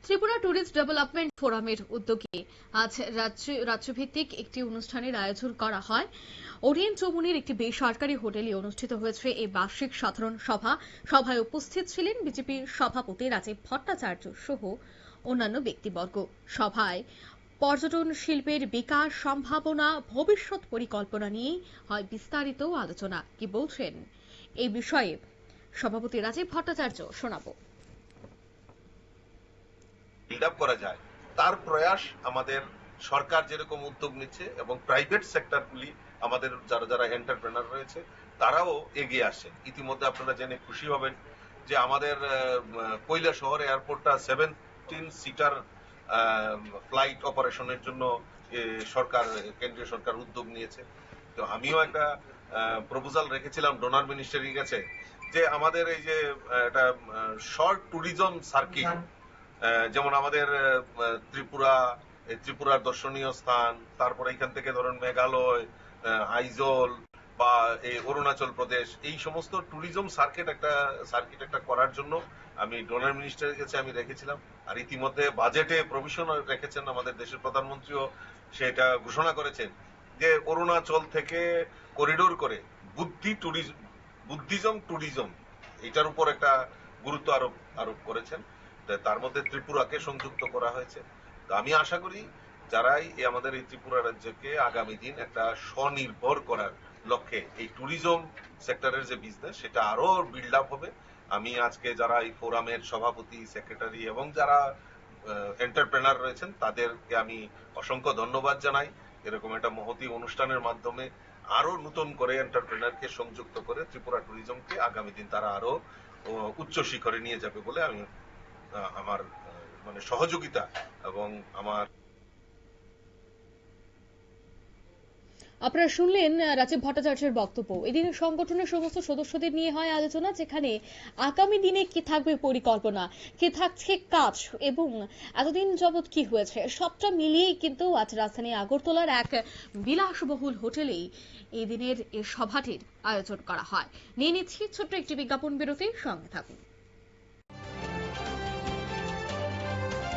Tripura tourist development ফোরামের উদ্যোগে আজ রাজ্যভিত্তিক একটি অনুষ্ঠানের আয়োজন করা হয়। ওরিয়েন্ট চৌমুহনীর একটি বেসরকারি হোটেলে অনুষ্ঠিত হয়েছে এই বার্ষিক সাধারণ সভা। সভায় উপস্থিত ছিলেন বিজেপির সভাপতি রাজীব ভট্টাচার্য সহ অন্যান্য ব্যক্তিবর্গ। সভায় পর্যটন শিল্পের বিকাশ সম্ভাবনা, ভবিষ্যৎ পরিকল্পনা নিয়ে হয় বিস্তারিত আলোচনা। কি বলছেন এই বিষয়ে সভাপতি রাজীব ভট্টাচার্য, শোনাবো। বিল্ড আপ করা যায় তার প্রয়াস আমাদের সরকার যেরকম উদ্যোগ নিচ্ছে এবং প্রাইভেট সেক্টরগুলি আমাদের যারা যারা এন্টারপ্রেনার রয়েছে তারাও এগিয়ে আসছে। ইতিমধ্যে আপনারা জেনে খুশি হবেন যে আমাদের কৈলাসহর এয়ারপোর্টটা 17 সিটার ফ্লাইট অপারেশনের জন্য সরকার, কেন্দ্রীয় সরকার উদ্যোগ নিয়েছে। তো আমিও একটা প্রপোজাল রেখেছিলাম ডোনার মিনিস্ট্রির কাছে যে আমাদের এই যে একটা শর্ট ট্যুরিজম সার্কিট, যেমন আমাদের ত্রিপুরার দর্শনীয় স্থান, তারপরে এখান থেকে ধরুন মেঘালয়, আইজল বা এই অরুণাচল প্রদেশ, এই সমস্ত ট্যুরিজম সার্কিট একটা করার জন্য আমি ডোনার মিনিস্টারের কাছে আমি রেখেছিলাম। আর ইতিমধ্যে বাজেটে প্রভিশন রেখেছেন আমাদের দেশের প্রধানমন্ত্রীও সেটা ঘোষণা করেছেন যে অরুণাচল থেকে করিডোর করে বুদ্ধিজম ট্যুরিজম এটার উপর একটা গুরুত্ব আরোপ করেছেন। তার মধ্যে ত্রিপুরাকে সংযুক্ত করা হয়েছে। তো আমি আশা করি যারাই আমাদের এই ত্রিপুরা রাজ্যকে আগামী দিন একটা স্বনির্ভর করার লক্ষ্যে এই ট্যুরিজম সেক্টরের যে বিজনেস সেটা আরো বিল্ড আপ হবে। আমি আজকে যারা এই ফোরামের সভাপতি, সেক্রেটারি এবং যারা এন্টারপ্রেনার রয়েছেন তাদেরকে আমি অসংখ্য ধন্যবাদ জানাই। এরকম একটা মহতী অনুষ্ঠানের মাধ্যমে আরো নতুন করে এন্টারপ্রেনারকে সংযুক্ত করে ত্রিপুরা ট্যুরিজমকে আগামী দিন তারা আরো উচ্চ শিখরে নিয়ে যাবে বলে আমি আমার সহযোগিতা এবং আমার। আপনারা শুনলেন রাজীব ভট্টাচার্যের বক্তব্য। এদিন সংগঠনের সমস্ত সদস্যদের নিয়ে হয় আলোচনা, যেখানে আগামী দিনে কি থাকবে পরিকল্পনা, কি থাকছে কাজ এবং এতদিন যাবৎ কি হয়েছে, সবটা মিলিয়েই কিন্তু আজ রাজধানী আগরতলার এক বিলাসবহুল হোটেলেই এই দিনের এই সভাটির আয়োজন করা হয়। নিয়ে নিচ্ছি ছোট্ট একটি বিজ্ঞাপন বিরতি, সঙ্গে থাকুন।